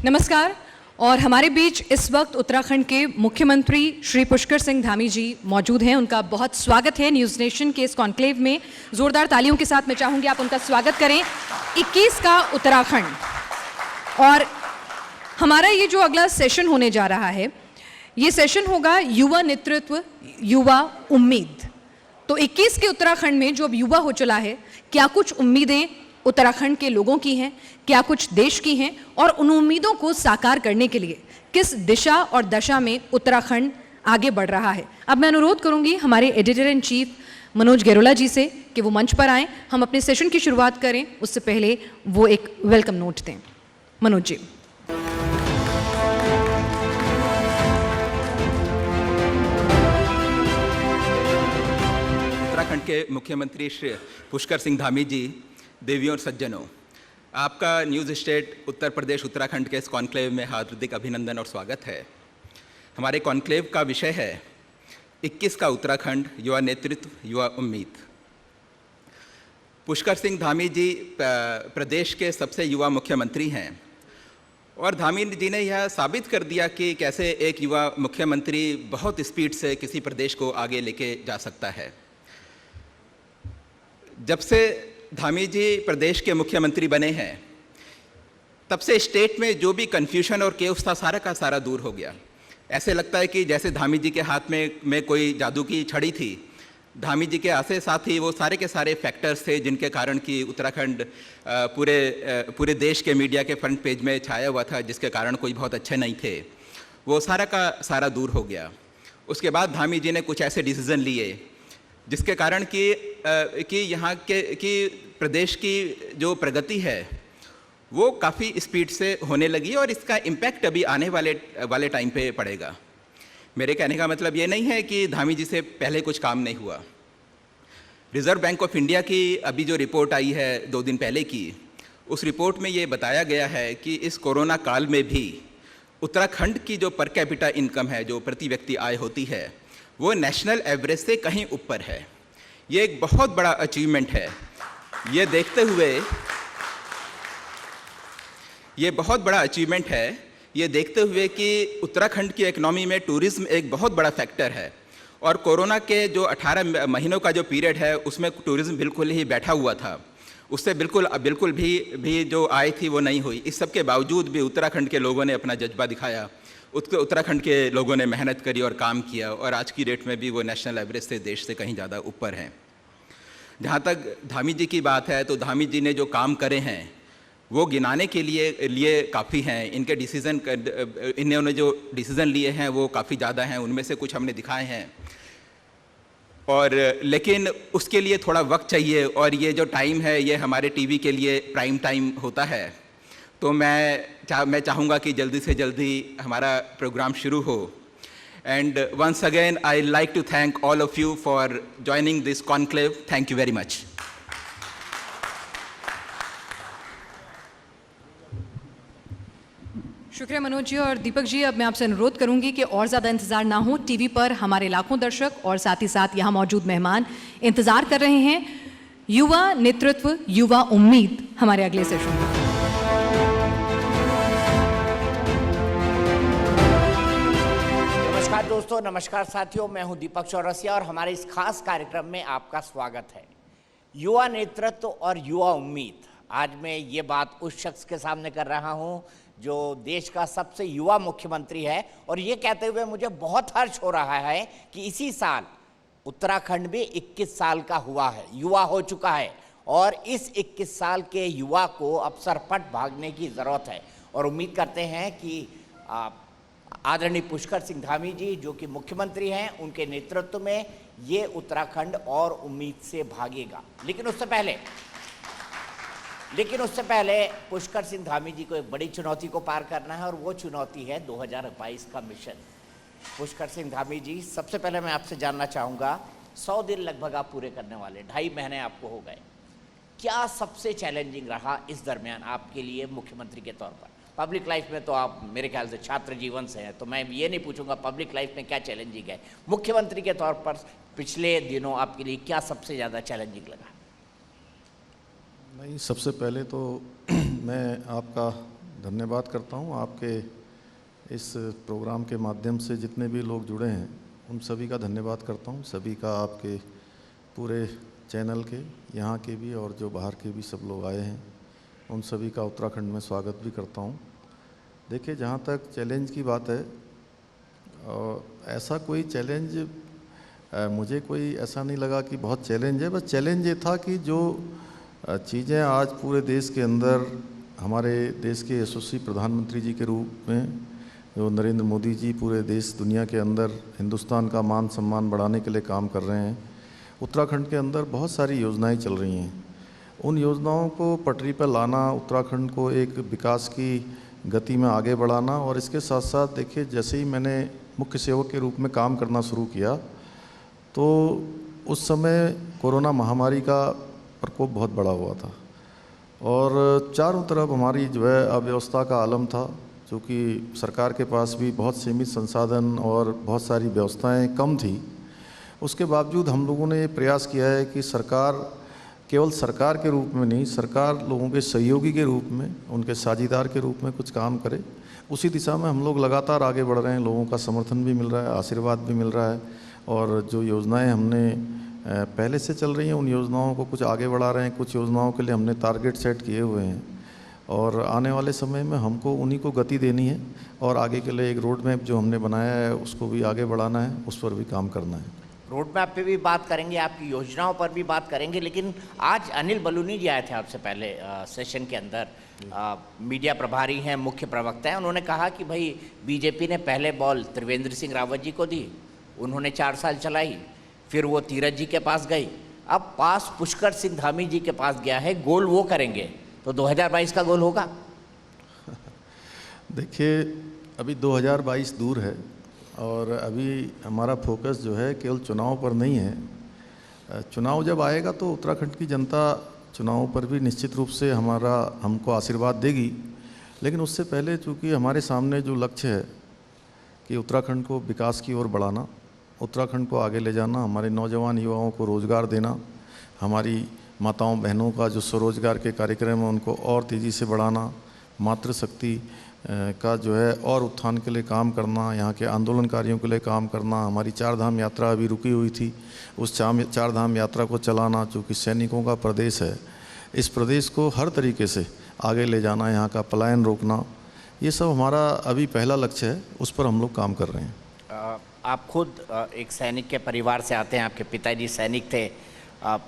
नमस्कार। और हमारे बीच इस वक्त उत्तराखंड के मुख्यमंत्री श्री पुष्कर सिंह धामी जी मौजूद हैं। उनका बहुत स्वागत है न्यूज़ नेशन के इस कॉन्क्लेव में। ज़ोरदार तालियों के साथ मैं चाहूँगी आप उनका स्वागत करें। 21 का उत्तराखंड, और हमारा ये जो अगला सेशन होने जा रहा है, ये सेशन होगा युवा नेतृत्व युवा उम्मीद। तो 21 के उत्तराखंड में जो अब युवा हो चला है, क्या कुछ उम्मीदें उत्तराखंड के लोगों की हैं, क्या कुछ देश की हैं, और उन उम्मीदों को साकार करने के लिए किस दिशा और दशा में उत्तराखंड आगे बढ़ रहा है। अब मैं अनुरोध करूंगी हमारे एडिटर इन चीफ मनोज गेरोला जी से कि वो मंच पर आएं। हम अपने सेशन की शुरुआत करें उससे पहले वो एक वेलकम नोट दें। मनोज जी। उत्तराखंड के मुख्यमंत्री श्री पुष्कर सिंह धामी जी, देवियों और सज्जनों, आपका न्यूज़ स्टेट उत्तर प्रदेश उत्तराखंड के इस कॉन्क्लेव में हार्दिक अभिनंदन और स्वागत है। हमारे कॉन्क्लेव का विषय है 21 का उत्तराखंड, युवा नेतृत्व युवा उम्मीद। पुष्कर सिंह धामी जी प्रदेश के सबसे युवा मुख्यमंत्री हैं, और धामी जी ने यह साबित कर दिया कि कैसे एक युवा मुख्यमंत्री बहुत स्पीड से किसी प्रदेश को आगे लेके जा सकता है। जब से धामी जी प्रदेश के मुख्यमंत्री बने हैं, तब से स्टेट में जो भी कन्फ्यूजन और केओस था, सारा का सारा दूर हो गया। ऐसे लगता है कि जैसे धामी जी के हाथ में कोई जादू की छड़ी थी। धामी जी के आसे साथ ही वो सारे के सारे फैक्टर्स थे जिनके कारण कि उत्तराखंड पूरे देश के मीडिया के फ्रंट पेज में छाया हुआ था, जिसके कारण कोई बहुत अच्छे नहीं थे। वो सारा का सारा दूर हो गया। उसके बाद धामी जी ने कुछ ऐसे डिसीज़न लिए जिसके कारण कि यहाँ की प्रदेश की जो प्रगति है वो काफ़ी स्पीड से होने लगी, और इसका इम्पैक्ट अभी आने वाले टाइम पे पड़ेगा। मेरे कहने का मतलब ये नहीं है कि धामी जी से पहले कुछ काम नहीं हुआ। रिज़र्व बैंक ऑफ इंडिया की अभी जो रिपोर्ट आई है 2 दिन पहले की, उस रिपोर्ट में ये बताया गया है कि इस कोरोना काल में भी उत्तराखंड की जो पर कैपिटा इनकम है, जो प्रति व्यक्ति आय होती है, वो नेशनल एवरेज से कहीं ऊपर है। ये एक बहुत बड़ा अचीवमेंट है। ये देखते हुए ये बहुत बड़ा अचीवमेंट है, ये देखते हुए कि उत्तराखंड की इकोनॉमी में टूरिज़्म एक बहुत बड़ा फैक्टर है, और कोरोना के जो 18 महीनों का जो पीरियड है उसमें टूरिज़्म बिल्कुल ही बैठा हुआ था। उससे बिल्कुल भी जो आय थी वो नहीं हुई। इस सब के बावजूद भी उत्तराखंड के लोगों ने अपना जज्बा दिखाया, उत्तराखंड के लोगों ने मेहनत करी और काम किया, और आज की डेट में भी वो नेशनल एवरेज से देश से कहीं ज़्यादा ऊपर हैं। जहाँ तक धामी जी की बात है, तो धामी जी ने जो काम करे हैं वो गिनाने के लिए काफ़ी हैं। इनके डिसीज़न, इन्होंने जो डिसीज़न लिए हैं वो काफ़ी ज़्यादा हैं। उनमें से कुछ हमने दिखाए हैं, और लेकिन उसके लिए थोड़ा वक्त चाहिए, और ये जो टाइम है ये हमारे टीवी के लिए प्राइम टाइम होता है। तो मैं चाहूँगा कि जल्दी से जल्दी हमारा प्रोग्राम शुरू हो। And once again I like to thank all of you for joining this conclave. Thank you very much. शुक्रिया मनोज जी। और दीपक जी, अब मैं आपसे अनुरोध करूंगी कि और ज़्यादा इंतज़ार ना हो। टीवी पर हमारे लाखों दर्शक और साथ ही साथ यहाँ मौजूद मेहमान इंतज़ार कर रहे हैं। युवा नेतृत्व युवा उम्मीद हमारे अगले सेशन में। नमस्कार दोस्तों, नमस्कार साथियों, मैं हूं दीपक चौरसिया और हमारे इस खास कार्यक्रम में आपका स्वागत है। युवा नेतृत्व और युवा उम्मीद। आज मैं ये बात उस शख्स के सामने कर रहा हूं जो देश का सबसे युवा मुख्यमंत्री है, और ये कहते हुए मुझे बहुत हर्ष हो रहा है कि इसी साल उत्तराखंड भी 21 साल का हुआ है, युवा हो चुका है, और इस 21 साल के युवा को अब सरपट भागने की ज़रूरत है। और उम्मीद करते हैं कि आदरणीय पुष्कर सिंह धामी जी जो कि मुख्यमंत्री हैं, उनके नेतृत्व में ये उत्तराखंड और उम्मीद से भागेगा। लेकिन उससे पहले पुष्कर सिंह धामी जी को एक बड़ी चुनौती को पार करना है, और वो चुनौती है 2022 का मिशन। पुष्कर सिंह धामी जी, सबसे पहले मैं आपसे जानना चाहूँगा, 100 दिन लगभग आप पूरे करने वाले, 2.5 महीने आपको हो गए। क्या सबसे चैलेंजिंग रहा इस दरमियान आपके लिए मुख्यमंत्री के तौर पर? पब्लिक लाइफ में तो आप मेरे ख्याल से छात्र जीवन से हैं, तो मैं ये नहीं पूछूंगा पब्लिक लाइफ में क्या चैलेंजिंग है। मुख्यमंत्री के तौर पर पिछले दिनों आपके लिए क्या सबसे ज़्यादा चैलेंजिंग लगा? नहीं, सबसे पहले तो मैं आपका धन्यवाद करता हूं आपके इस प्रोग्राम के माध्यम से जितने भी लोग जुड़े हैं उन सभी का धन्यवाद करता हूं। सभी का आपके पूरे चैनल के, यहाँ के भी और जो बाहर के भी सब लोग आए हैं उन सभी का उत्तराखंड में स्वागत भी करता हूं। देखिए, जहाँ तक चैलेंज की बात है, ऐसा कोई चैलेंज मुझे कोई ऐसा नहीं लगा कि बहुत चैलेंज है। बस चैलेंज ये था कि जो चीज़ें आज पूरे देश के अंदर हमारे देश के यशस्वी प्रधानमंत्री जी के रूप में जो नरेंद्र मोदी जी पूरे देश दुनिया के अंदर हिंदुस्तान का मान सम्मान बढ़ाने के लिए काम कर रहे हैं। उत्तराखंड के अंदर बहुत सारी योजनाएं चल रही हैं। उन योजनाओं को पटरी पर लाना, उत्तराखंड को एक विकास की गति में आगे बढ़ाना, और इसके साथ साथ देखिए, जैसे ही मैंने मुख्य सेवक के रूप में काम करना शुरू किया तो उस समय कोरोना महामारी का प्रकोप बहुत बड़ा हुआ था और चारों तरफ हमारी जो है अव्यवस्था का आलम था, क्योंकि सरकार के पास भी बहुत सीमित संसाधन और बहुत सारी व्यवस्थाएं कम थी। उसके बावजूद हम लोगों ने ये प्रयास किया है कि सरकार केवल सरकार के रूप में नहीं, सरकार लोगों के सहयोगी के रूप में, उनके साझीदार के रूप में कुछ काम करे। उसी दिशा में हम लोग लगातार आगे बढ़ रहे हैं। लोगों का समर्थन भी मिल रहा है, आशीर्वाद भी मिल रहा है, और जो योजनाएं हमने पहले से चल रही हैं उन योजनाओं को कुछ आगे बढ़ा रहे हैं। कुछ योजनाओं के लिए हमने टारगेट सेट किए हुए हैं और आने वाले समय में हमको उन्हीं को गति देनी है और आगे के लिए एक रोड मैप जो हमने बनाया है उसको भी आगे बढ़ाना है, उस पर भी काम करना है। रोड मैप पे भी बात करेंगे, आपकी योजनाओं पर भी बात करेंगे, लेकिन आज अनिल बलूनी जी आए थे आपसे पहले सेशन के अंदर। मीडिया प्रभारी हैं, मुख्य प्रवक्ता हैं। उन्होंने कहा कि भाई बीजेपी ने पहले बॉल त्रिवेंद्र सिंह रावत जी को दी, उन्होंने 4 साल चलाई, फिर वो तीरथ जी के पास गई, अब पास पुष्कर सिंह धामी जी के पास गया है, गोल वो करेंगे। तो 2022 का गोल होगा? देखिए, अभी 2022 दूर है और अभी हमारा फोकस जो है केवल चुनाव पर नहीं है। चुनाव जब आएगा तो उत्तराखंड की जनता चुनावों पर भी निश्चित रूप से हमको आशीर्वाद देगी, लेकिन उससे पहले चूँकि हमारे सामने जो लक्ष्य है कि उत्तराखंड को विकास की ओर बढ़ाना, उत्तराखंड को आगे ले जाना, हमारे नौजवान युवाओं को रोज़गार देना, हमारी माताओं बहनों का जो स्वरोजगार के कार्यक्रम है उनको और तेज़ी से बढ़ाना, मातृशक्ति का जो है और उत्थान के लिए काम करना, यहाँ के आंदोलनकारियों के लिए काम करना, हमारी 4 धाम यात्रा अभी रुकी हुई थी, उस 4 धाम यात्रा को चलाना, चूँकि सैनिकों का प्रदेश है, इस प्रदेश को हर तरीके से आगे ले जाना, यहाँ का पलायन रोकना, ये सब हमारा अभी पहला लक्ष्य है, उस पर हम लोग काम कर रहे हैं। आप खुद एक सैनिक के परिवार से आते हैं, आपके पिताजी सैनिक थे,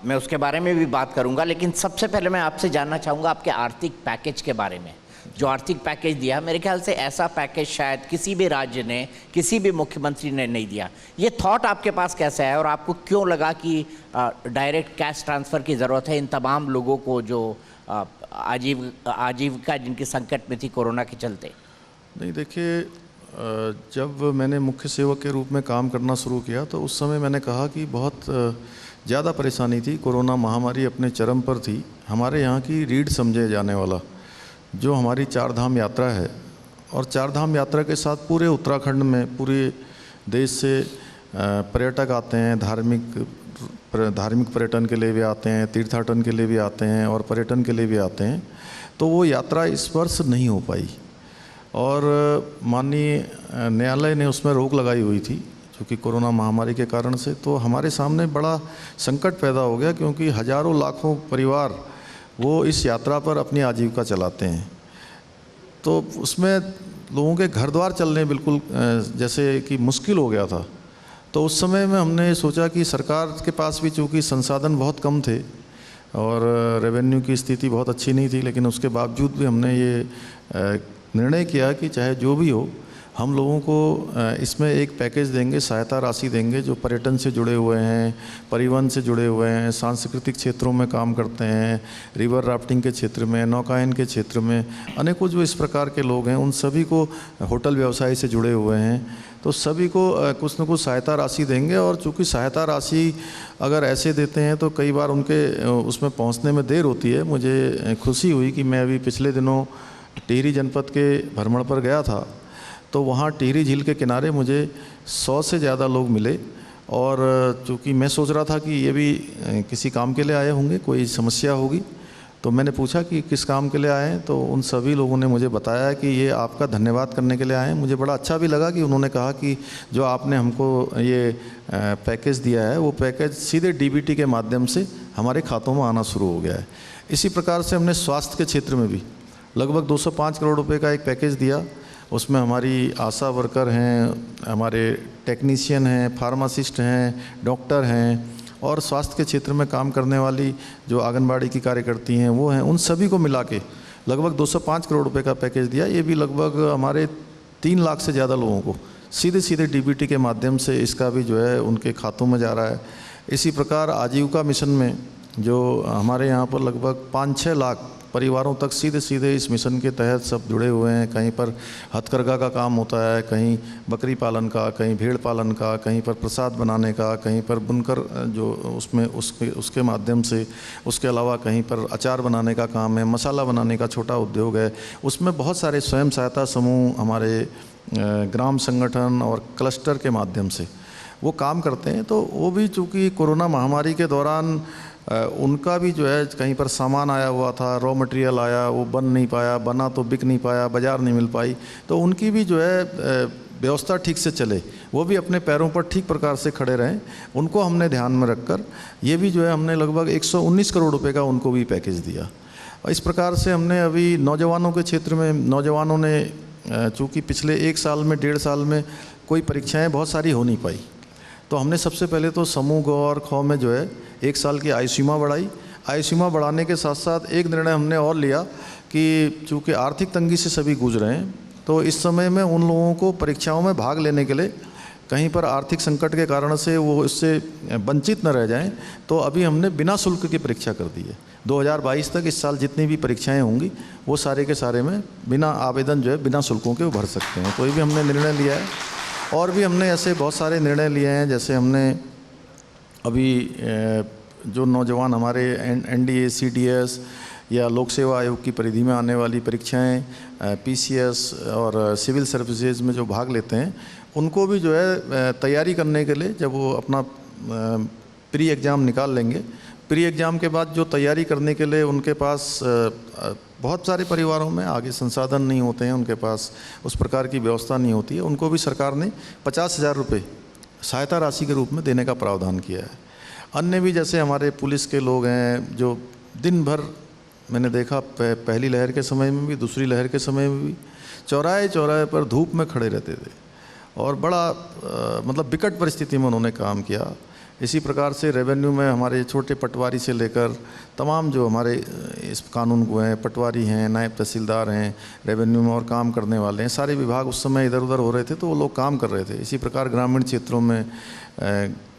मैं उसके बारे में भी बात करूंगा, लेकिन सबसे पहले मैं आपसे जानना चाहूँगा आपके आर्थिक पैकेज के बारे में। जो आर्थिक पैकेज दिया, मेरे ख्याल से ऐसा पैकेज शायद किसी भी राज्य ने, किसी भी मुख्यमंत्री ने नहीं दिया। ये थॉट आपके पास कैसे है और आपको क्यों लगा कि डायरेक्ट कैश ट्रांसफ़र की ज़रूरत है इन तमाम लोगों को जो आजीविका जिनकी संकट में थी कोरोना के चलते? नहीं, देखिए, जब मैंने मुख्य सेवक के रूप में काम करना शुरू किया तो उस समय मैंने कहा कि बहुत ज़्यादा परेशानी थी, कोरोना महामारी अपने चरम पर थी। हमारे यहाँ की रीढ़ समझे जाने वाला जो हमारी 4 धाम यात्रा है, और 4 धाम यात्रा के साथ पूरे उत्तराखंड में, पूरे देश से पर्यटक आते हैं, धार्मिक पर्यटन के लिए भी आते हैं, तीर्थाटन के लिए भी आते हैं और पर्यटन के लिए भी आते हैं, तो वो यात्रा इस वर्ष नहीं हो पाई और माननीय न्यायालय ने उसमें रोक लगाई हुई थी क्योंकि कोरोना महामारी के कारण से। तो हमारे सामने बड़ा संकट पैदा हो गया क्योंकि हजारों लाखों परिवार वो इस यात्रा पर अपनी आजीविका चलाते हैं, तो उसमें लोगों के घर द्वार चलने बिल्कुल जैसे कि मुश्किल हो गया था। तो उस समय में हमने सोचा कि सरकार के पास भी चूँकि संसाधन बहुत कम थे और रेवेन्यू की स्थिति बहुत अच्छी नहीं थी, लेकिन उसके बावजूद भी हमने ये निर्णय किया कि चाहे जो भी हो, हम लोगों को इसमें एक पैकेज देंगे, सहायता राशि देंगे, जो पर्यटन से जुड़े हुए हैं, परिवहन से जुड़े हुए हैं, सांस्कृतिक क्षेत्रों में काम करते हैं, रिवर राफ्टिंग के क्षेत्र में, नौकायन के क्षेत्र में, अनेकों जो इस प्रकार के लोग हैं, उन सभी को, होटल व्यवसाय से जुड़े हुए हैं, तो सभी को कुछ न कुछ सहायता राशि देंगे। और चूँकि सहायता राशि अगर ऐसे देते हैं तो कई बार उनके उसमें पहुँचने में देर होती है। मुझे खुशी हुई कि मैं अभी पिछले दिनों टिहरी जनपद के भ्रमण पर गया था, तो वहाँ टिहरी झील के किनारे मुझे 100 से ज़्यादा लोग मिले और चूँकि मैं सोच रहा था कि ये भी किसी काम के लिए आए होंगे, कोई समस्या होगी, तो मैंने पूछा कि किस काम के लिए आए हैं, तो उन सभी लोगों ने मुझे बताया कि ये आपका धन्यवाद करने के लिए आए हैं। मुझे बड़ा अच्छा भी लगा कि उन्होंने कहा कि जो आपने हमको ये पैकेज दिया है वो पैकेज सीधे डीबीटी के माध्यम से हमारे खातों में आना शुरू हो गया है। इसी प्रकार से हमने स्वास्थ्य के क्षेत्र में भी लगभग 205 करोड़ रुपए का एक पैकेज दिया। उसमें हमारी आशा वर्कर हैं, हमारे टेक्नीशियन हैं, फार्मासिस्ट हैं, डॉक्टर हैं और स्वास्थ्य के क्षेत्र में काम करने वाली जो आंगनबाड़ी की कार्यकर्ती हैं वो हैं, उन सभी को मिला के लगभग 205 करोड़ रुपए का पैकेज दिया। ये भी लगभग हमारे 3 लाख से ज़्यादा लोगों को सीधे सीधे डीबीटी के माध्यम से इसका भी जो है उनके खातों में जा रहा है। इसी प्रकार आजीविका मिशन में जो हमारे यहाँ पर लगभग 5-6 लाख परिवारों तक सीधे सीधे इस मिशन के तहत सब जुड़े हुए हैं। कहीं पर हथकरघा का काम होता है, कहीं बकरी पालन का, कहीं भेड़ पालन का, कहीं पर प्रसाद बनाने का, कहीं पर बुनकर जो उसमें उसके माध्यम से, उसके अलावा कहीं पर अचार बनाने का काम है, मसाला बनाने का छोटा उद्योग है। उसमें बहुत सारे स्वयं सहायता समूह हमारे ग्राम संगठन और क्लस्टर के माध्यम से वो काम करते हैं। तो वो भी चूँकि कोरोना महामारी के दौरान उनका भी जो है कहीं पर सामान आया हुआ था, रॉ मटेरियल आया, वो बन नहीं पाया, बना तो बिक नहीं पाया, बाज़ार नहीं मिल पाई, तो उनकी भी जो है व्यवस्था ठीक से चले, वो भी अपने पैरों पर ठीक प्रकार से खड़े रहें, उनको हमने ध्यान में रखकर ये भी जो है हमने लगभग 119 करोड़ रुपए का उनको भी पैकेज दिया। इस प्रकार से हमने अभी नौजवानों के क्षेत्र में, नौजवानों ने चूँकि पिछले 1 साल में 1.5 साल में कोई परीक्षाएँ बहुत सारी हो नहीं पाई, तो हमने सबसे पहले तो समूह ग और ख में जो है 1 साल की आयु सीमा बढ़ाई। आयु सीमा बढ़ाने के साथ साथ एक निर्णय हमने और लिया कि चूँकि आर्थिक तंगी से सभी गूंज रहे हैं, तो इस समय में उन लोगों को परीक्षाओं में भाग लेने के लिए कहीं पर आर्थिक संकट के कारण से वो इससे वंचित न रह जाएं, तो अभी हमने बिना शुल्क की परीक्षा कर दी है। 2022 तक इस साल जितनी भी परीक्षाएं होंगी वो सारे के सारे में बिना आवेदन जो है बिना शुल्कों के भर सकते हैं। तो ये भी हमने निर्णय लिया है। और भी हमने ऐसे बहुत सारे निर्णय लिए हैं, जैसे हमने अभी जो नौजवान हमारे एनडीए, सीडीएस या लोक सेवा आयोग की परिधि में आने वाली परीक्षाएं, पीसीएस और सिविल सर्विसेज में जो भाग लेते हैं, उनको भी जो है तैयारी करने के लिए जब वो अपना प्री एग्ज़ाम निकाल लेंगे, प्री एग्ज़ाम के बाद जो तैयारी करने के लिए उनके पास बहुत सारे परिवारों में आगे संसाधन नहीं होते हैं, उनके पास उस प्रकार की व्यवस्था नहीं होती है, उनको भी सरकार ने 50,000 रुपये सहायता राशि के रूप में देने का प्रावधान किया है। अन्य भी जैसे हमारे पुलिस के लोग हैं जो दिन भर, मैंने देखा पहली लहर के समय में भी, दूसरी लहर के समय में भी चौराहे चौराहे पर धूप में खड़े रहते थे और बड़ा मतलब विकट परिस्थिति में उन्होंने काम किया। इसी प्रकार से रेवेन्यू में हमारे छोटे पटवारी से लेकर तमाम जो हमारे इस कानून को हैं, पटवारी हैं, नायब तहसीलदार हैं, रेवेन्यू में और काम करने वाले हैं, सारे विभाग उस समय इधर उधर हो रहे थे तो वो लोग काम कर रहे थे। इसी प्रकार ग्रामीण क्षेत्रों में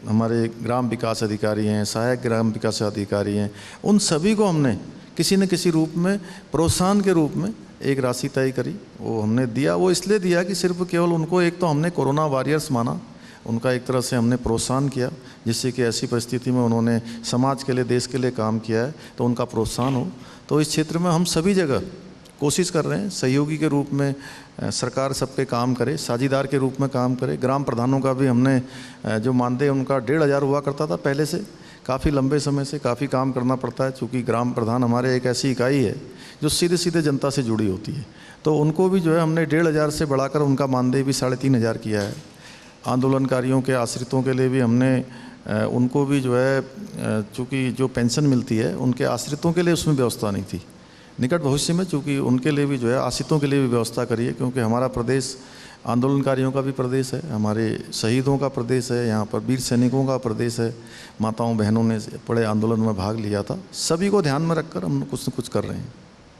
हमारे ग्राम विकास अधिकारी हैं, सहायक ग्राम विकास अधिकारी हैं, उन सभी को हमने किसी न किसी रूप में प्रोत्साहन के रूप में एक राशि तय करी, वो हमने दिया। वो इसलिए दिया कि सिर्फ केवल उनको, एक तो हमने कोरोना वॉरियर्स माना, उनका एक तरह से हमने प्रोत्साहन किया, जिससे कि ऐसी परिस्थिति में उन्होंने समाज के लिए, देश के लिए काम किया है, तो उनका प्रोत्साहन हो। तो इस क्षेत्र में हम सभी जगह कोशिश कर रहे हैं सहयोगी के रूप में सरकार सब पे काम करे, साझीदार के रूप में काम करे। ग्राम प्रधानों का भी हमने जो मानदेय उनका 1,500 हुआ करता था पहले से, काफ़ी लंबे समय से काफ़ी काम करना पड़ता है, चूँकि ग्राम प्रधान हमारे एक ऐसी इकाई है जो सीधे सीधे जनता से जुड़ी होती है, तो उनको भी जो है हमने 1,500 से बढ़ाकर उनका मानदेय भी 3,500 किया है। आंदोलनकारियों के आश्रितों के लिए भी हमने उनको भी जो है, चूँकि जो पेंशन मिलती है उनके आश्रितों के लिए उसमें व्यवस्था नहीं थी, निकट भविष्य में चूँकि उनके लिए भी जो है आश्रितों के लिए भी व्यवस्था करी है, क्योंकि हमारा प्रदेश आंदोलनकारियों का भी प्रदेश है, हमारे शहीदों का प्रदेश है, यहाँ पर वीर सैनिकों का प्रदेश है, माताओं बहनों ने बड़े आंदोलन में भाग लिया था, सभी को ध्यान में रखकर हम कुछ न कुछ कर रहे हैं।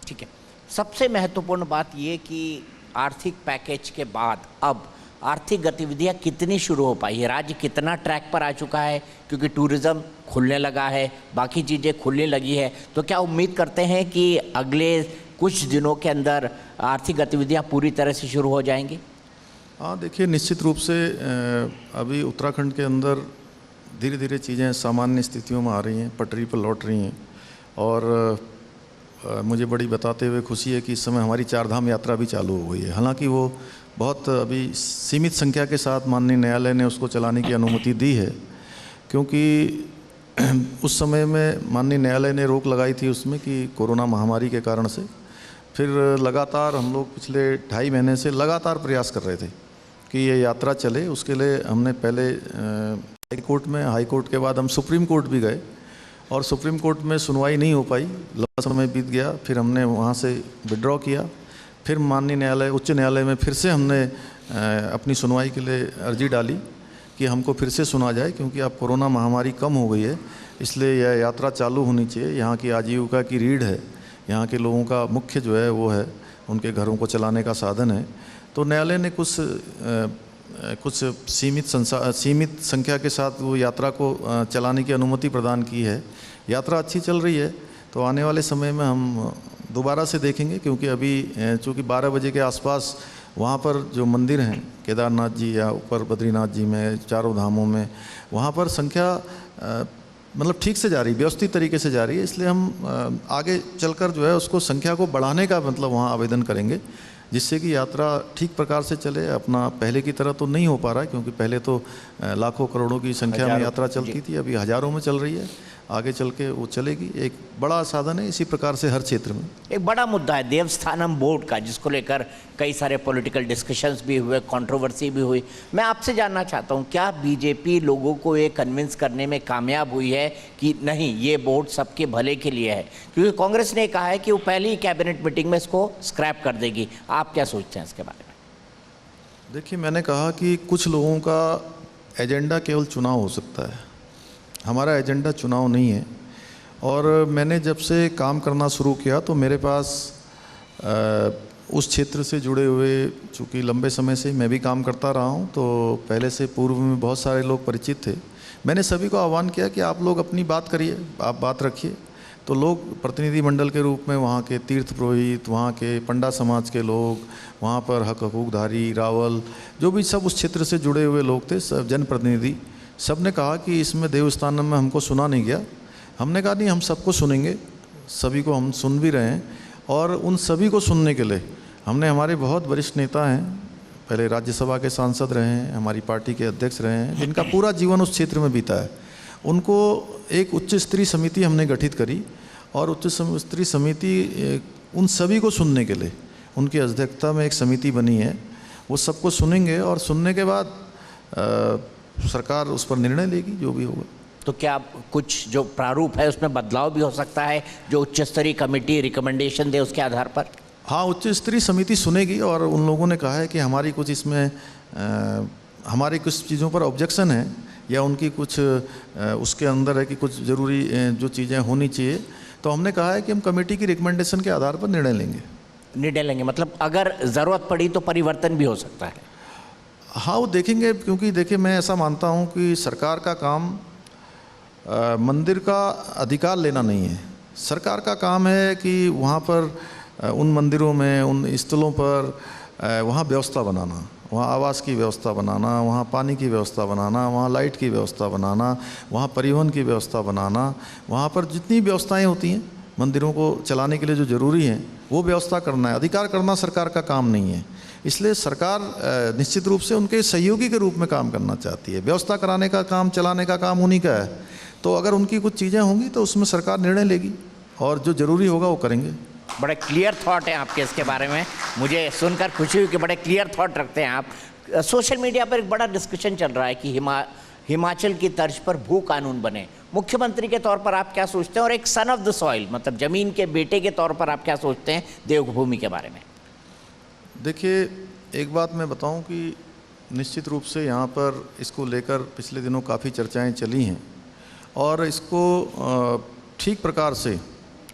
ठीक है, सबसे महत्वपूर्ण बात ये कि आर्थिक पैकेज के बाद अब आर्थिक गतिविधियां कितनी शुरू हो पाई है, राज्य कितना ट्रैक पर आ चुका है, क्योंकि टूरिज़्म खुलने लगा है, बाकी चीज़ें खुलने लगी है, तो क्या उम्मीद करते हैं कि अगले कुछ दिनों के अंदर आर्थिक गतिविधियां पूरी तरह से शुरू हो जाएंगी? हाँ, देखिए, निश्चित रूप से अभी उत्तराखंड के अंदर धीरे धीरे चीज़ें सामान्य स्थितियों में आ रही हैं, पटरी पर लौट रही हैं। और मुझे बड़ी बताते हुए खुशी है कि इस समय हमारी 4 धाम यात्रा भी चालू हो गई है। हालांकि वो बहुत अभी सीमित संख्या के साथ माननीय न्यायालय ने उसको चलाने की अनुमति दी है, क्योंकि उस समय में माननीय न्यायालय ने रोक लगाई थी उसमें कि कोरोना महामारी के कारण से। फिर लगातार हम लोग पिछले 2.5 महीने से लगातार प्रयास कर रहे थे कि ये यात्रा चले। उसके लिए हमने पहले हाई कोर्ट के बाद हम सुप्रीम कोर्ट भी गए और सुप्रीम कोर्ट में सुनवाई नहीं हो पाई, लंबा समय बीत गया। फिर हमने वहाँ से विड्रॉ किया। फिर माननीय न्यायालय उच्च न्यायालय में फिर से हमने अपनी सुनवाई के लिए अर्जी डाली कि हमको फिर से सुना जाए, क्योंकि अब कोरोना महामारी कम हो गई है, इसलिए यह यात्रा चालू होनी चाहिए। यहाँ की आजीविका की रीढ़ है, यहाँ के लोगों का मुख्य जो है वो है, उनके घरों को चलाने का साधन है। तो न्यायालय ने कुछ सीमित संख्या के साथ वो यात्रा को चलाने की अनुमति प्रदान की है। यात्रा अच्छी चल रही है, तो आने वाले समय में हम दोबारा से देखेंगे, क्योंकि अभी चूँकि 12 बजे के आसपास वहाँ पर जो मंदिर हैं केदारनाथ जी या ऊपर बद्रीनाथ जी में, चारों धामों में, वहाँ पर संख्या मतलब ठीक से जा रही, व्यवस्थित तरीके से जा रही है। इसलिए हम आगे चलकर जो है उसको संख्या को बढ़ाने का मतलब वहाँ आवेदन करेंगे, जिससे कि यात्रा ठीक प्रकार से चले। अपना पहले की तरह तो नहीं हो पा रहा है, क्योंकि पहले तो लाखों करोड़ों की संख्या में यात्रा चलती थी, अभी हज़ारों में चल रही है। आगे चल के वो चलेगी। एक बड़ा साधन है इसी प्रकार से हर क्षेत्र में। एक बड़ा मुद्दा है देवस्थानम बोर्ड का, जिसको लेकर कई सारे पॉलिटिकल डिस्कशंस भी हुए, कंट्रोवर्सी भी हुई। मैं आपसे जानना चाहता हूं, क्या बीजेपी लोगों को ये कन्विंस करने में कामयाब हुई है कि नहीं ये बोर्ड सबके भले के लिए है? क्योंकि कांग्रेस ने कहा है कि वो पहली ही कैबिनेट मीटिंग में इसको स्क्रैप कर देगी। आप क्या सोचते हैं इसके बारे में? देखिए, मैंने कहा कि कुछ लोगों का एजेंडा केवल चुनाव हो सकता है, हमारा एजेंडा चुनाव नहीं है। और मैंने जब से काम करना शुरू किया तो मेरे पास उस क्षेत्र से जुड़े हुए, चूँकि लंबे समय से मैं भी काम करता रहा हूँ, तो पहले से पूर्व में बहुत सारे लोग परिचित थे। मैंने सभी को आह्वान किया कि आप लोग अपनी बात करिए, आप बात रखिए। तो लोग प्रतिनिधि मंडल के रूप में वहाँ के तीर्थ पुरोहित, वहाँ के पंडा समाज के लोग, वहाँ पर हकूकधारी, रावल, जो भी सब उस क्षेत्र से जुड़े हुए लोग थे, सब जनप्रतिनिधि, सब ने कहा कि इसमें देवस्थानम में हमको सुना नहीं गया। हमने कहा नहीं, हम सबको सुनेंगे, सभी को हम सुन भी रहे हैं। और उन सभी को सुनने के लिए हमने, हमारे बहुत वरिष्ठ नेता हैं, पहले राज्यसभा के सांसद रहे हैं, हमारी पार्टी के अध्यक्ष रहे हैं, जिनका पूरा जीवन उस क्षेत्र में बीता है, उनको एक उच्च स्तरीय समिति हमने गठित करी। और उच्च स्तरीय समिति उन सभी को सुनने के लिए, उनकी अध्यक्षता में एक समिति बनी है। वो सबको सुनेंगे और सुनने के बाद सरकार उस पर निर्णय लेगी, जो भी होगा। तो क्या कुछ जो प्रारूप है उसमें बदलाव भी हो सकता है, जो उच्च स्तरीय कमेटी रिकमेंडेशन दे उसके आधार पर? हाँ, उच्च स्तरीय समिति सुनेगी और उन लोगों ने कहा है कि हमारी कुछ इसमें हमारी कुछ चीज़ों पर ऑब्जेक्शन है, या उनकी कुछ उसके अंदर है कि कुछ ज़रूरी जो चीज़ें होनी चाहिए। तो हमने कहा है कि हम कमेटी की रिकमेंडेशन के आधार पर निर्णय लेंगे। मतलब अगर ज़रूरत पड़ी तो परिवर्तन भी हो सकता है? हाँ, वो देखेंगे। क्योंकि देखिए, मैं ऐसा मानता हूँ कि सरकार का काम मंदिर का अधिकार लेना नहीं है। सरकार का काम है कि वहाँ पर उन मंदिरों में, उन स्थलों पर वहाँ व्यवस्था बनाना, वहाँ आवास की व्यवस्था बनाना, वहाँ पानी की व्यवस्था बनाना, वहाँ लाइट की व्यवस्था बनाना, वहाँ परिवहन की व्यवस्था बनाना, वहाँ पर जितनी व्यवस्थाएं होती हैं मंदिरों को चलाने के लिए जो ज़रूरी हैं, वो व्यवस्था करना है। अधिकार करना सरकार का काम नहीं है। इसलिए सरकार निश्चित रूप से उनके सहयोगी के रूप में काम करना चाहती है। व्यवस्था कराने का काम, चलाने का काम उन्हीं का है। तो अगर उनकी कुछ चीज़ें होंगी तो उसमें सरकार निर्णय लेगी और जो ज़रूरी होगा वो करेंगे। बड़े क्लियर थॉट है आपके इसके बारे में, मुझे सुनकर खुशी हुई कि बड़े क्लियर थॉट रखते हैं आप। सोशल मीडिया पर एक बड़ा डिस्कशन चल रहा है कि हिमाचल की तर्ज पर भू कानून बने। मुख्यमंत्री के तौर पर आप क्या सोचते हैं, और एक सन ऑफ द सॉइल, मतलब ज़मीन के बेटे के तौर पर आप क्या सोचते हैं देवभूमि के बारे में? देखिए, एक बात मैं बताऊं कि निश्चित रूप से यहाँ पर इसको लेकर पिछले दिनों काफ़ी चर्चाएं चली हैं, और इसको ठीक प्रकार से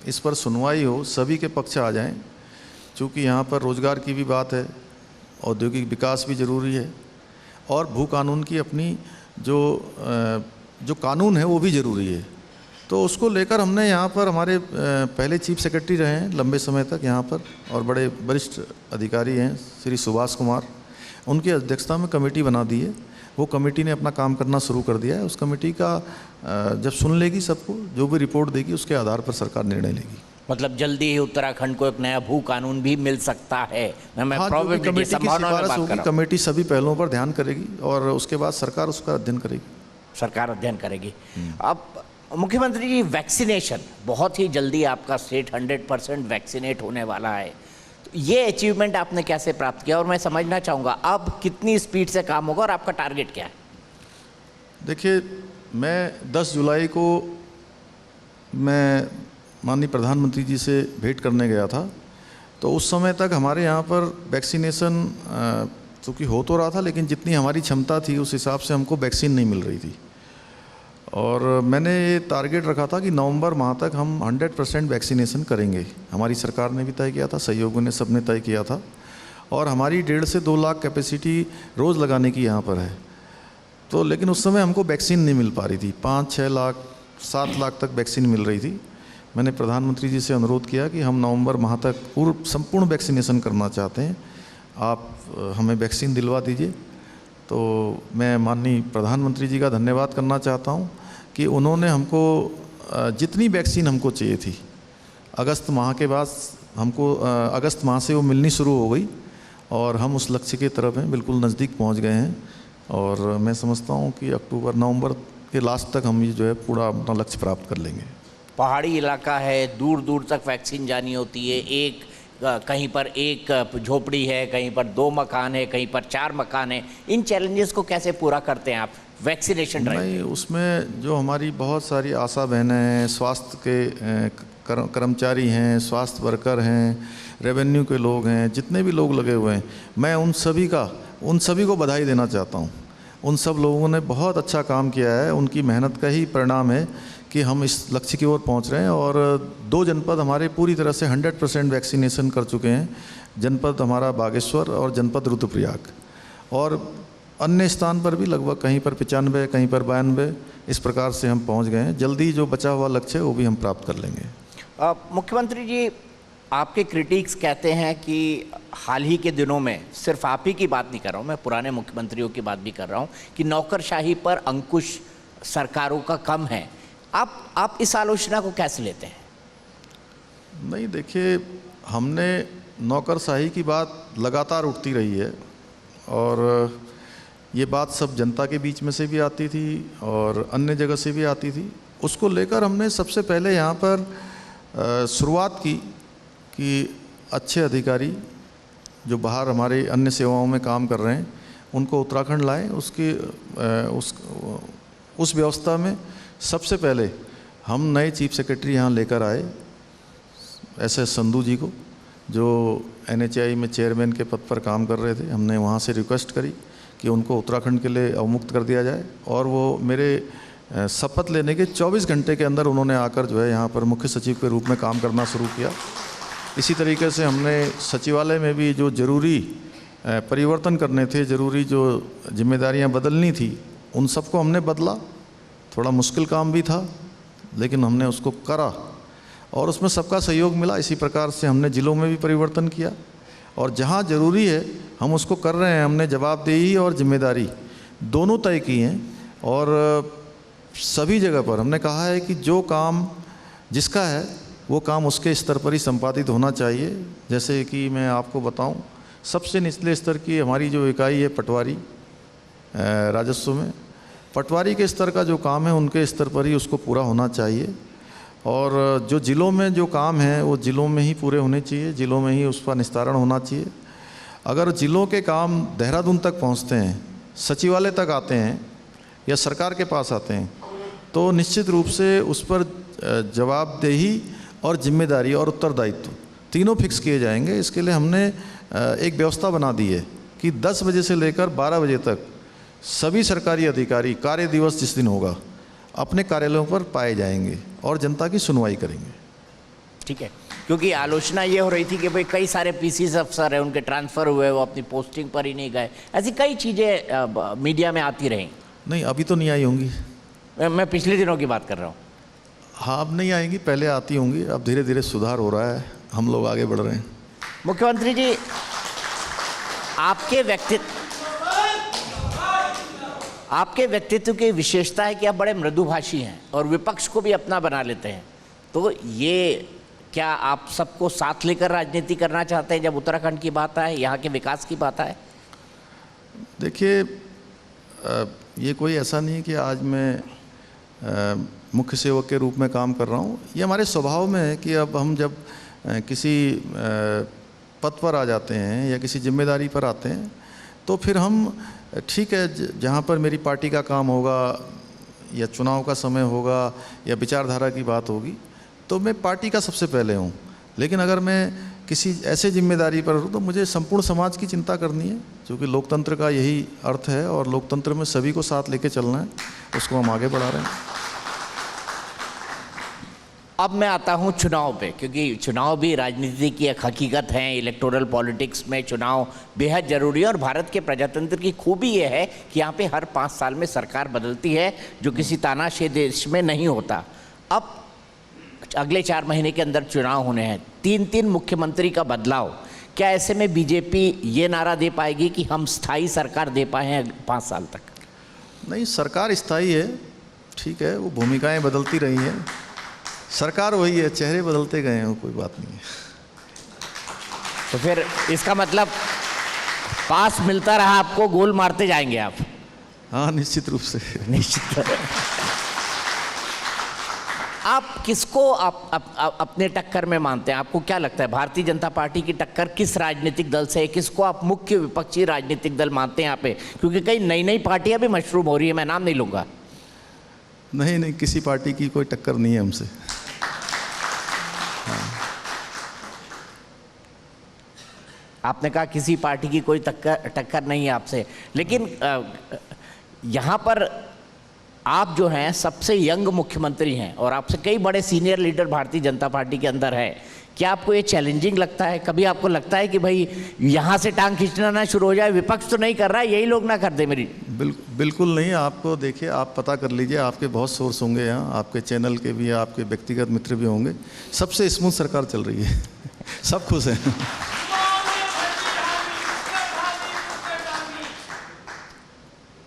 इस पर सुनवाई हो, सभी के पक्ष आ जाएं। चूँकि यहाँ पर रोज़गार की भी बात है, औद्योगिक विकास भी ज़रूरी है, और भू कानून की अपनी जो कानून है वो भी ज़रूरी है। तो उसको लेकर हमने यहाँ पर, हमारे पहले चीफ सेक्रेटरी रहे हैं लंबे समय तक यहाँ पर, और बड़े वरिष्ठ अधिकारी हैं श्री सुभाष कुमार, उनकी अध्यक्षता में कमेटी बना दी है। वो कमेटी ने अपना काम करना शुरू कर दिया है। उस कमेटी का जब सुन लेगी सबको, जो भी रिपोर्ट देगी उसके आधार पर सरकार निर्णय लेगी। मतलब जल्दी ही उत्तराखंड को एक नया भू कानून भी मिल सकता है? कमेटी सभी पहलुओं पर ध्यान करेगी और उसके बाद सरकार उसका अध्ययन करेगी। अब मुख्यमंत्री जी, वैक्सीनेशन बहुत ही जल्दी आपका स्टेट 100% वैक्सीनेट होने वाला है, तो ये अचीवमेंट आपने कैसे प्राप्त किया? और मैं समझना चाहूँगा अब कितनी स्पीड से काम होगा और आपका टारगेट क्या है? देखिए, मैं 10 जुलाई को मैं माननीय प्रधानमंत्री जी से भेंट करने गया था, तो उस समय तक हमारे यहाँ पर वैक्सीनेशन चूँकि हो तो रहा था, लेकिन जितनी हमारी क्षमता थी उस हिसाब से हमको वैक्सीन नहीं मिल रही थी। और मैंने ये टारगेट रखा था कि नवंबर माह तक हम 100% वैक्सीनेशन करेंगे। हमारी सरकार ने भी तय किया था, सहयोगियों ने सबने तय किया था, और हमारी 1.5 से 2 लाख कैपेसिटी रोज़ लगाने की यहाँ पर है। तो लेकिन उस समय हमको वैक्सीन नहीं मिल पा रही थी। 5-6 लाख 7 लाख तक वैक्सीन मिल रही थी। मैंने प्रधानमंत्री जी से अनुरोध किया कि हम नवंबर माह तक संपूर्ण वैक्सीनेशन करना चाहते हैं, आप हमें वैक्सीन दिलवा दीजिए। तो मैं माननीय प्रधानमंत्री जी का धन्यवाद करना चाहता हूं कि उन्होंने हमको जितनी वैक्सीन हमको चाहिए थी, अगस्त माह के बाद हमको अगस्त माह से वो मिलनी शुरू हो गई, और हम उस लक्ष्य की तरफ हैं, बिल्कुल नज़दीक पहुंच गए हैं। और मैं समझता हूं कि अक्टूबर नवंबर के लास्ट तक हम ये जो है पूरा अपना लक्ष्य प्राप्त कर लेंगे। पहाड़ी इलाका है, दूर दूर तक वैक्सीन जानी होती है, कहीं पर एक झोपड़ी है, कहीं पर 2 मकान है, कहीं पर 4 मकान है, इन चैलेंजेस को कैसे पूरा करते हैं आप वैक्सीनेशन ड्राइव? नहीं, उसमें जो हमारी बहुत सारी आशा बहनें हैं, स्वास्थ्य के कर्मचारी हैं, स्वास्थ्य वर्कर हैं, रेवेन्यू के लोग हैं, जितने भी लोग लगे हुए हैं, मैं उन सभी को बधाई देना चाहता हूं। उन सब लोगों ने बहुत अच्छा काम किया है, उनकी मेहनत का ही परिणाम है कि हम इस लक्ष्य की ओर पहुंच रहे हैं। और 2 जनपद हमारे पूरी तरह से 100% वैक्सीनेशन कर चुके हैं। जनपद हमारा बागेश्वर और जनपद रुद्रप्रयाग, और अन्य स्थान पर भी लगभग कहीं पर 95, कहीं पर 92, इस प्रकार से हम पहुंच गए हैं। जल्दी जो बचा हुआ लक्ष्य है वो भी हम प्राप्त कर लेंगे। मुख्यमंत्री जी, आपके क्रिटिक्स कहते हैं कि हाल ही के दिनों में, सिर्फ आप ही की बात नहीं कर रहा हूँ, मैं पुराने मुख्यमंत्रियों की बात भी कर रहा हूँ, कि नौकरशाही पर अंकुश सरकारों का कम है। आप इस आलोचना को कैसे लेते हैं? नहीं, देखिए, हमने नौकरशाही की बात लगातार उठती रही है, और ये बात सब जनता के बीच में से भी आती थी और अन्य जगह से भी आती थी। उसको लेकर हमने सबसे पहले यहाँ पर शुरुआत की कि अच्छे अधिकारी जो बाहर हमारे अन्य सेवाओं में काम कर रहे हैं उनको उत्तराखंड लाएं। उस व्यवस्था में सबसे पहले हम नए चीफ सेक्रेटरी यहाँ लेकर आए, SS संधू जी को, जो NHI में चेयरमैन के पद पर काम कर रहे थे। हमने वहाँ से रिक्वेस्ट करी कि उनको उत्तराखंड के लिए अवमुक्त कर दिया जाए, और वो मेरे शपथ लेने के 24 घंटे के अंदर उन्होंने आकर जो है यहाँ पर मुख्य सचिव के रूप में काम करना शुरू किया। इसी तरीके से हमने सचिवालय में भी जो ज़रूरी परिवर्तन करने थे, ज़रूरी जो जिम्मेदारियां बदलनी थी, उन सबको हमने बदला। थोड़ा मुश्किल काम भी था, लेकिन हमने उसको करा और उसमें सबका सहयोग मिला। इसी प्रकार से हमने ज़िलों में भी परिवर्तन किया, और जहाँ ज़रूरी है हम उसको कर रहे हैं। हमने जवाबदेही और जिम्मेदारी दोनों तय की हैं, और सभी जगह पर हमने कहा है कि जो काम जिसका है वो काम उसके स्तर पर ही संपादित होना चाहिए। जैसे कि मैं आपको बताऊं, सबसे निचले स्तर की हमारी जो इकाई है पटवारी राजस्व में, पटवारी के स्तर का जो काम है उनके स्तर पर ही उसको पूरा होना चाहिए। और जो ज़िलों में जो काम है वो ज़िलों में ही पूरे होने चाहिए, ज़िलों में ही उसका निस्तारण होना चाहिए। अगर ज़िलों के काम देहरादून तक पहुंचते हैं, सचिवालय तक आते हैं या सरकार के पास आते हैं, तो निश्चित रूप से उस पर जवाबदेही और जिम्मेदारी और उत्तरदायित्व तीनों फिक्स किए जाएंगे। इसके लिए हमने एक व्यवस्था बना दी है कि 10 बजे से लेकर 12 बजे तक सभी सरकारी अधिकारी कार्य दिवस जिस दिन होगा अपने कार्यालयों पर पाए जाएंगे और जनता की सुनवाई करेंगे। ठीक है, क्योंकि आलोचना ये हो रही थी कि भाई कई सारे PCs अफसर हैं, उनके ट्रांसफ़र हुए, वो अपनी पोस्टिंग पर ही नहीं गए। ऐसी कई चीज़ें मीडिया में आती रहीं। नहीं, अभी तो नहीं आई होंगी। मैं पिछले दिनों की बात कर रहा हूँ। हाँ, अब नहीं आएंगी, पहले आती होंगी। अब धीरे धीरे सुधार हो रहा है, हम लोग आगे बढ़ रहे हैं। मुख्यमंत्री जी, आपके व्यक्तित्व की विशेषता है कि आप बड़े मृदुभाषी हैं और विपक्ष को भी अपना बना लेते हैं। तो ये क्या आप सबको साथ लेकर राजनीति करना चाहते हैं जब उत्तराखंड की बात आए, यहाँ के विकास की बात आए? देखिए, ये कोई ऐसा नहीं है कि आज मैं मुख्य सेवक के रूप में काम कर रहा हूँ। ये हमारे स्वभाव में है कि अब हम जब किसी पद पर आ जाते हैं या किसी जिम्मेदारी पर आते हैं तो फिर हम ठीक है, जहाँ पर मेरी पार्टी का काम होगा या चुनाव का समय होगा या विचारधारा की बात होगी तो मैं पार्टी का सबसे पहले हूँ। लेकिन अगर मैं किसी ऐसे जिम्मेदारी पर हूँ तो मुझे संपूर्ण समाज की चिंता करनी है, क्योंकि लोकतंत्र का यही अर्थ है और लोकतंत्र में सभी को साथ लेके चलना है, उसको हम आगे बढ़ा रहे हैं। अब मैं आता हूं चुनाव पे, क्योंकि चुनाव भी राजनीति की एक हकीकत है। इलेक्टोरल पॉलिटिक्स में चुनाव बेहद ज़रूरी है और भारत के प्रजातंत्र की खूबी यह है कि यहाँ पे हर 5 साल में सरकार बदलती है, जो किसी तानाशाह देश में नहीं होता। अब अगले 4 महीने के अंदर चुनाव होने हैं, 3-3 मुख्यमंत्री का बदलाव। क्या ऐसे में बीजेपी ये नारा दे पाएगी कि हम स्थायी सरकार दे पाए हैं 5 साल तक? नहीं, सरकार स्थायी है, ठीक है, वो भूमिकाएं बदलती रही हैं, सरकार वही है, चेहरे बदलते गए हैं, कोई बात नहीं है। तो फिर इसका मतलब पास मिलता रहा आपको, गोल मारते जाएंगे आप? हाँ, निश्चित रूप से। निश्चित। आप किसको अपने टक्कर में मानते हैं? आपको क्या लगता है भारतीय जनता पार्टी की टक्कर किस राजनीतिक दल से है? किसको आप मुख्य विपक्षी राजनीतिक दल मानते हैं यहाँ पे? क्योंकि कई नई नई पार्टियां भी मशरूम हो रही है, मैं नाम नहीं लूंगा। नहीं, किसी पार्टी की कोई टक्कर नहीं है हमसे। आपने कहा किसी पार्टी की कोई टक्कर नहीं है आपसे, लेकिन यहाँ पर आप जो हैं सबसे यंग मुख्यमंत्री हैं और आपसे कई बड़े senior leader Bharatiya Janata party के अंदर है। क्या आपको ये चैलेंजिंग लगता है? कभी आपको लगता है कि भाई यहाँ से टांग खींचना ना शुरू हो जाए, विपक्ष तो नहीं कर रहा है, यही लोग ना कर दे मेरी? बिल्कुल नहीं। आपको देखिए, आप पता कर लीजिए, आपके बहुत सोर्स होंगे यहाँ, आपके चैनल के भी, आपके व्यक्तिगत मित्र भी होंगे, सबसे स्मूथ सरकार चल रही है। सब खुश हैं।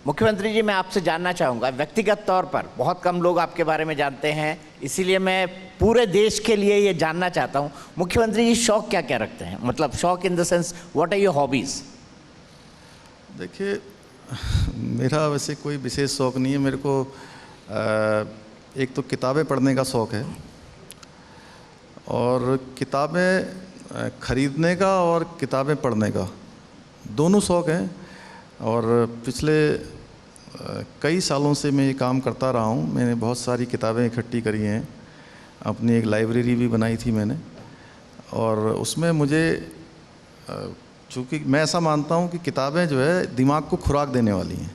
मुख्यमंत्री जी, मैं आपसे जानना चाहूँगा, व्यक्तिगत तौर पर बहुत कम लोग आपके बारे में जानते हैं, इसीलिए मैं पूरे देश के लिए ये जानना चाहता हूँ, मुख्यमंत्री जी शौक क्या क्या रखते हैं? मतलब शौक in the sense, what are your hobbies? देखिए, मेरा वैसे कोई विशेष शौक़ नहीं है। मेरे को एक तो किताबें पढ़ने का शौक़ है और किताबें खरीदने का और किताबें पढ़ने का, दोनों शौक़ हैं। और पिछले कई सालों से मैं ये काम करता रहा हूँ। मैंने बहुत सारी किताबें इकट्ठी करी हैं, अपनी एक लाइब्रेरी भी बनाई थी मैंने, और उसमें मुझे चूँकि मैं ऐसा मानता हूँ कि किताबें जो है दिमाग को खुराक देने वाली हैं।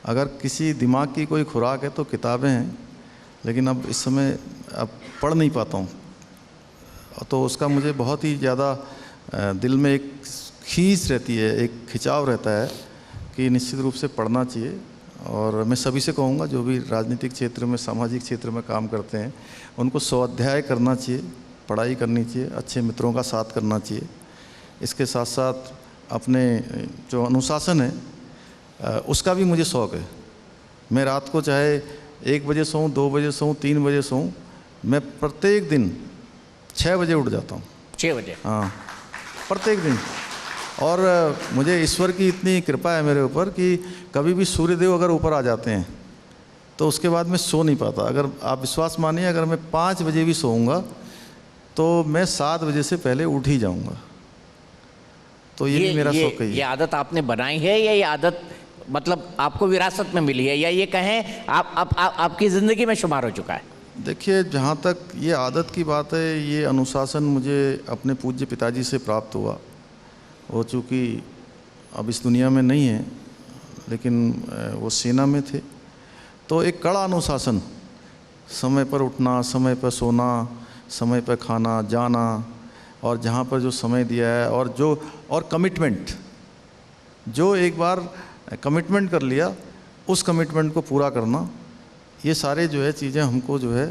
अगर किसी दिमाग की कोई खुराक है तो किताबें हैं, लेकिन अब इस समय अब पढ़ नहीं पाता हूँ, तो उसका मुझे बहुत ही ज़्यादा दिल में एक खींच रहती है, एक खिंचाव रहता है कि निश्चित रूप से पढ़ना चाहिए। और मैं सभी से कहूँगा, जो भी राजनीतिक क्षेत्र में, सामाजिक क्षेत्र में काम करते हैं, उनको स्वाध्याय करना चाहिए, पढ़ाई करनी चाहिए, अच्छे मित्रों का साथ करना चाहिए। इसके साथ साथ अपने जो अनुशासन है उसका भी मुझे शौक़ है। मैं रात को चाहे 1 बजे सोऊं, 2 बजे सोऊं, 3 बजे सोऊं, मैं प्रत्येक दिन 6 बजे उठ जाता हूँ। 6 बजे? हाँ, प्रत्येक दिन। और मुझे ईश्वर की इतनी कृपा है मेरे ऊपर कि कभी भी सूर्यदेव अगर ऊपर आ जाते हैं तो उसके बाद मैं सो नहीं पाता। अगर आप विश्वास मानिए, अगर मैं 5 बजे भी सोऊंगा तो मैं 7 बजे से पहले उठ ही जाऊंगा। तो ये भी मेरा शौक है। ये आदत आपने बनाई है या ये आदत मतलब आपको विरासत में मिली है, या ये कहें आपकी ज़िंदगी में शुमार हो चुका है? देखिए, जहाँ तक ये आदत की बात है, ये अनुशासन मुझे अपने पूज्य पिताजी से प्राप्त हुआ। वो चूँकि अब इस दुनिया में नहीं है, लेकिन वो सेना में थे, तो एक कड़ा अनुशासन, समय पर उठना, समय पर सोना, समय पर खाना, जाना, और जहाँ पर जो समय दिया है, और कमिटमेंट, जो एक बार कमिटमेंट कर लिया उस कमिटमेंट को पूरा करना, ये सारे जो है चीज़ें हमको जो है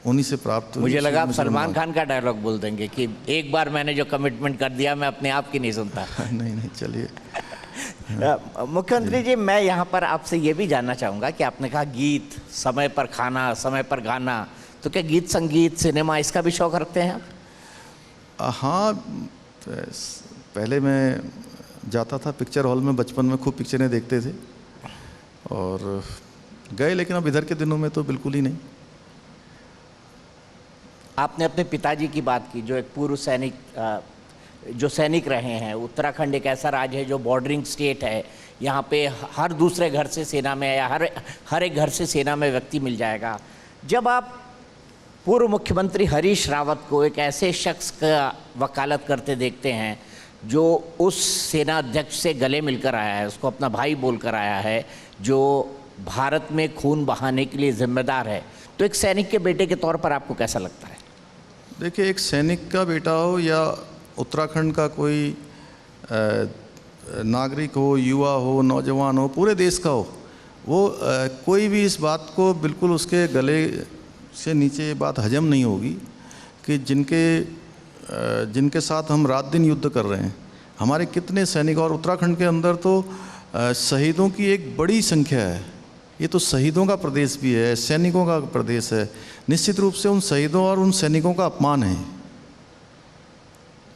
उन्हीं से प्राप्त हुई। मुझे लगा आप सलमान खान का डायलॉग बोल देंगे कि एक बार मैंने जो कमिटमेंट कर दिया मैं अपने आप की नहीं सुनता। नहीं, चलिए। मुख्यमंत्री जी, मैं यहाँ पर आपसे ये भी जानना चाहूँगा कि आपने कहा गीत, समय पर खाना, समय पर गाना, तो क्या गीत संगीत सिनेमा इसका भी शौक़ रखते हैं आप? हाँ, पहले मैं जाता था पिक्चर हॉल में, बचपन में खूब पिक्चरें देखते थे, और गए, लेकिन अब इधर के दिनों में तो बिल्कुल ही नहीं। आपने अपने पिताजी की बात की, जो एक पूर्व सैनिक जो सैनिक रहे हैं। उत्तराखंड एक ऐसा राज्य है जो बॉर्डरिंग स्टेट है, यहाँ पे हर दूसरे घर से सेना में या हर एक घर से सेना में व्यक्ति मिल जाएगा। जब आप पूर्व मुख्यमंत्री हरीश रावत को एक ऐसे शख्स का वकालत करते देखते हैं जो उस सेना अध्यक्ष से गले मिलकर आया है, उसको अपना भाई बोलकर आया है, जो भारत में खून बहाने के लिए जिम्मेदार है, तो एक सैनिक के बेटे के तौर पर आपको कैसा लगता है? देखिए, एक सैनिक का बेटा हो या उत्तराखंड का कोई नागरिक हो, युवा हो, नौजवान हो, पूरे देश का हो, वो कोई भी इस बात को बिल्कुल उसके गले से नीचे ये बात हजम नहीं होगी कि जिनके साथ हम रात दिन युद्ध कर रहे हैं, हमारे कितने सैनिक, और उत्तराखंड के अंदर तो शहीदों की एक बड़ी संख्या है। ये तो शहीदों का प्रदेश भी है, सैनिकों का प्रदेश है। निश्चित रूप से उन शहीदों और उन सैनिकों का अपमान है।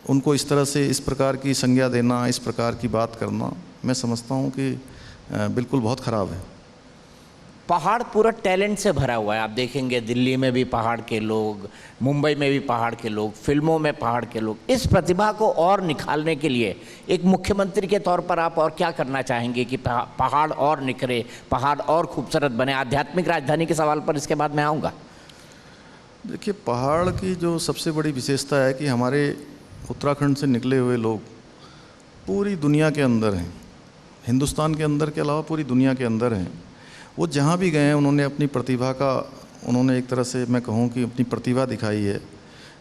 उनको इस तरह से, इस प्रकार की संज्ञा देना, इस प्रकार की बात करना, मैं समझता हूँ कि बिल्कुल बहुत ख़राब है। पहाड़ पूरा टैलेंट से भरा हुआ है। आप देखेंगे दिल्ली में भी पहाड़ के लोग, मुंबई में भी पहाड़ के लोग, फिल्मों में पहाड़ के लोग। इस प्रतिभा को और निखारने के लिए एक मुख्यमंत्री के तौर पर आप और क्या करना चाहेंगे कि पहाड़ और निखरे, पहाड़ और खूबसूरत बने? आध्यात्मिक राजधानी के सवाल पर इसके बाद मैं आऊँगा। देखिए, पहाड़ की जो सबसे बड़ी विशेषता है कि हमारे उत्तराखंड से निकले हुए लोग पूरी दुनिया के अंदर हैं, हिंदुस्तान के अंदर के अलावा पूरी दुनिया के अंदर हैं। वो जहाँ भी गए हैं उन्होंने अपनी प्रतिभा का, उन्होंने एक तरह से मैं कहूँ कि अपनी प्रतिभा दिखाई है।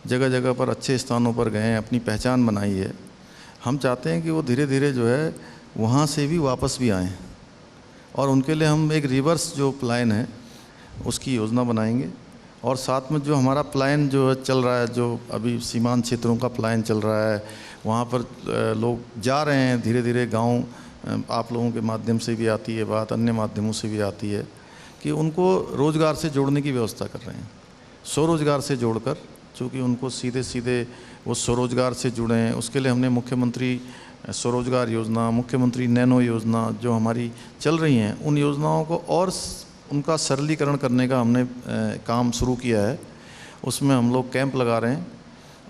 जगह जगह पर अच्छे स्थानों पर गए हैं, अपनी पहचान बनाई है। हम चाहते हैं कि वो धीरे धीरे जो है वहाँ से भी वापस भी आएँ, और उनके लिए हम एक रिवर्स जो प्लान है उसकी योजना बनाएंगे। और साथ में जो हमारा प्लान जो चल रहा है, जो अभी सीमांत क्षेत्रों का प्लान चल रहा है, वहाँ पर लोग जा रहे हैं धीरे धीरे। गाँव आप लोगों के माध्यम से भी आती है बात, अन्य माध्यमों से भी आती है कि उनको रोज़गार से जोड़ने की व्यवस्था कर रहे हैं, स्वरोजगार से जोड़कर, चूँकि उनको सीधे सीधे वो स्वरोजगार से जुड़े हैं। उसके लिए हमने मुख्यमंत्री स्वरोजगार योजना, मुख्यमंत्री नैनो योजना जो हमारी चल रही हैं, उन योजनाओं को और उनका सरलीकरण करने का हमने काम शुरू किया है। उसमें हम लोग कैंप लगा रहे हैं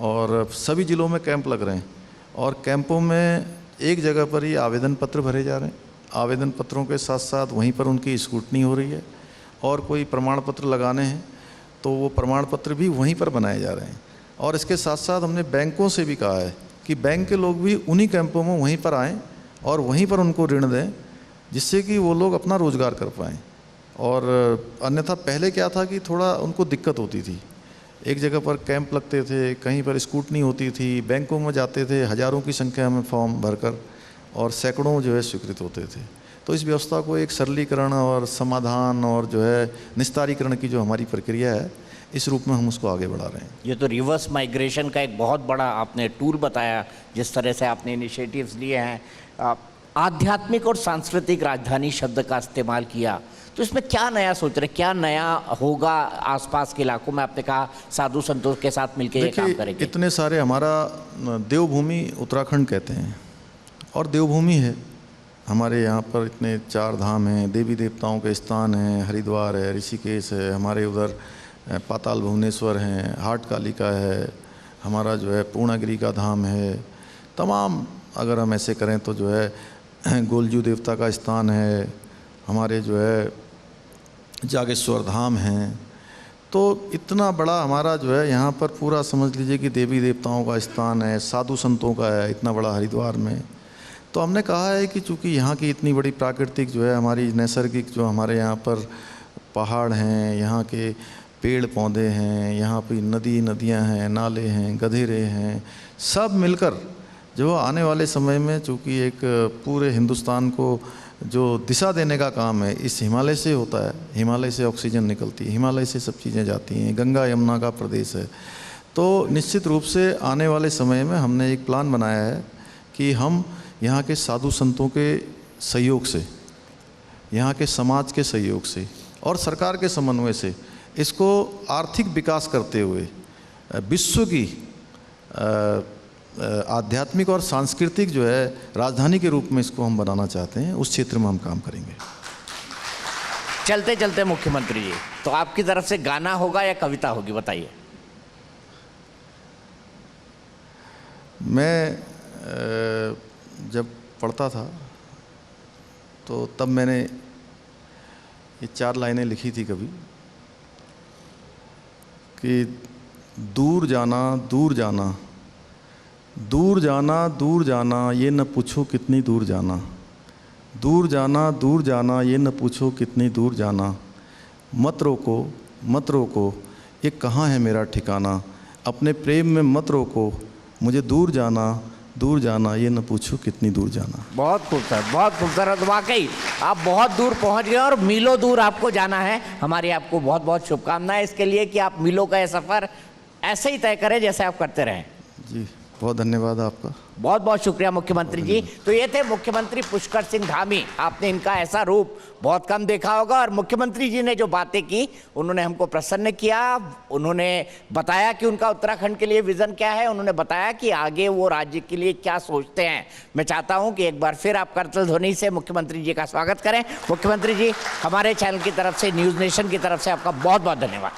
और सभी ज़िलों में कैंप लग रहे हैं, और कैंपों में एक जगह पर ही आवेदन पत्र भरे जा रहे हैं। आवेदन पत्रों के साथ साथ वहीं पर उनकी स्क्रूटनी हो रही है, और कोई प्रमाण पत्र लगाने हैं तो वो प्रमाण पत्र भी वहीं पर बनाए जा रहे हैं। और इसके साथ साथ हमने बैंकों से भी कहा है कि बैंक के लोग भी उन्हीं कैंपों में वहीं पर आएँ और वहीं पर उनको ऋण दें, जिससे कि वो लोग अपना रोज़गार कर पाएँ। और अन्यथा पहले क्या था कि थोड़ा उनको दिक्कत होती थी, एक जगह पर कैंप लगते थे, कहीं पर स्क्रूटनी होती थी, बैंकों में जाते थे हज़ारों की संख्या में फॉर्म भरकर, और सैकड़ों जो है स्वीकृत होते थे। तो इस व्यवस्था को एक सरलीकरण और समाधान और जो है निस्तारीकरण की जो हमारी प्रक्रिया है, इस रूप में हम उसको आगे बढ़ा रहे हैं। ये तो रिवर्स माइग्रेशन का एक बहुत बड़ा आपने टूल बताया, जिस तरह से आपने इनिशिएटिव्स लिए हैं। आध्यात्मिक और सांस्कृतिक राजधानी शब्द का इस्तेमाल किया, तो इसमें क्या नया सोच रहे, क्या नया होगा आसपास के इलाकों में? आपने कहा साधु संतों के साथ मिलकर ये काम करेंगे। इतने सारे, हमारा देवभूमि उत्तराखंड कहते हैं, और देवभूमि है हमारे यहाँ पर। इतने 4 धाम हैं, देवी देवताओं के स्थान हैं, हरिद्वार है, ऋषिकेश है, हमारे उधर पाताल भुवनेश्वर हैं, हाट कालिका है, हमारा जो है पूर्णागिरी का धाम है। तमाम अगर हम ऐसे करें तो जो है गोलजू देवता का स्थान है, हमारे जो है जागेश्वर धाम हैं। तो इतना बड़ा हमारा जो है यहाँ पर पूरा समझ लीजिए कि देवी देवताओं का स्थान है, साधु संतों का है, इतना बड़ा हरिद्वार में। तो हमने कहा है कि चूँकि यहाँ की इतनी बड़ी प्राकृतिक जो है हमारी नैसर्गिक जो हमारे यहाँ पर पहाड़ हैं, यहाँ के पेड़ पौधे हैं, यहाँ पर नदियाँ हैं, नाले हैं, गधेरे हैं, सब मिलकर जो आने वाले समय में चूँकि एक पूरे हिंदुस्तान को जो दिशा देने का काम है, इस हिमालय से होता है। हिमालय से ऑक्सीजन निकलती है, हिमालय से सब चीज़ें जाती हैं, गंगा यमुना का प्रदेश है। तो निश्चित रूप से आने वाले समय में हमने एक प्लान बनाया है कि हम यहाँ के साधु संतों के सहयोग से, यहाँ के समाज के सहयोग से और सरकार के समन्वय से इसको आर्थिक विकास करते हुए विश्व की आध्यात्मिक और सांस्कृतिक जो है राजधानी के रूप में इसको हम बनाना चाहते हैं। उस क्षेत्र में हम काम करेंगे। चलते चलते मुख्यमंत्री जी, तो आपकी तरफ से गाना होगा या कविता होगी, बताइए। मैं जब पढ़ता था तो तब मैंने ये 4 लाइनें लिखी थी कभी कि दूर जाना दूर जाना, दूर जाना दूर जाना, ये न पूछो कितनी दूर जाना, दूर जाना दूर जाना, ये न पूछो कितनी दूर जाना, मत रोको ये कहाँ है मेरा ठिकाना, अपने प्रेम में मत रोको मुझे, दूर जाना ये न पूछो कितनी दूर जाना। बहुत खूबसूरत, वाकई आप बहुत दूर पहुंच गए और मीलों दूर आपको जाना है। हमारी आपको बहुत बहुत शुभकामनाएं इसके लिए कि आप मीलों का ये सफ़र ऐसे ही तय करें जैसे आप करते रहें। जी बहुत धन्यवाद आपका। बहुत बहुत शुक्रिया मुख्यमंत्री जी। तो ये थे मुख्यमंत्री पुष्कर सिंह धामी। आपने इनका ऐसा रूप बहुत कम देखा होगा और मुख्यमंत्री जी ने जो बातें की उन्होंने हमको प्रसन्न किया। उन्होंने बताया कि उनका उत्तराखंड के लिए विजन क्या है, उन्होंने बताया कि आगे वो राज्य के लिए क्या सोचते हैं। मैं चाहता हूं कि एक बार फिर आप करतल ध्वनि से मुख्यमंत्री जी का स्वागत करें। मुख्यमंत्री जी, हमारे चैनल की तरफ से, न्यूज़ नेशन की तरफ से आपका बहुत बहुत धन्यवाद।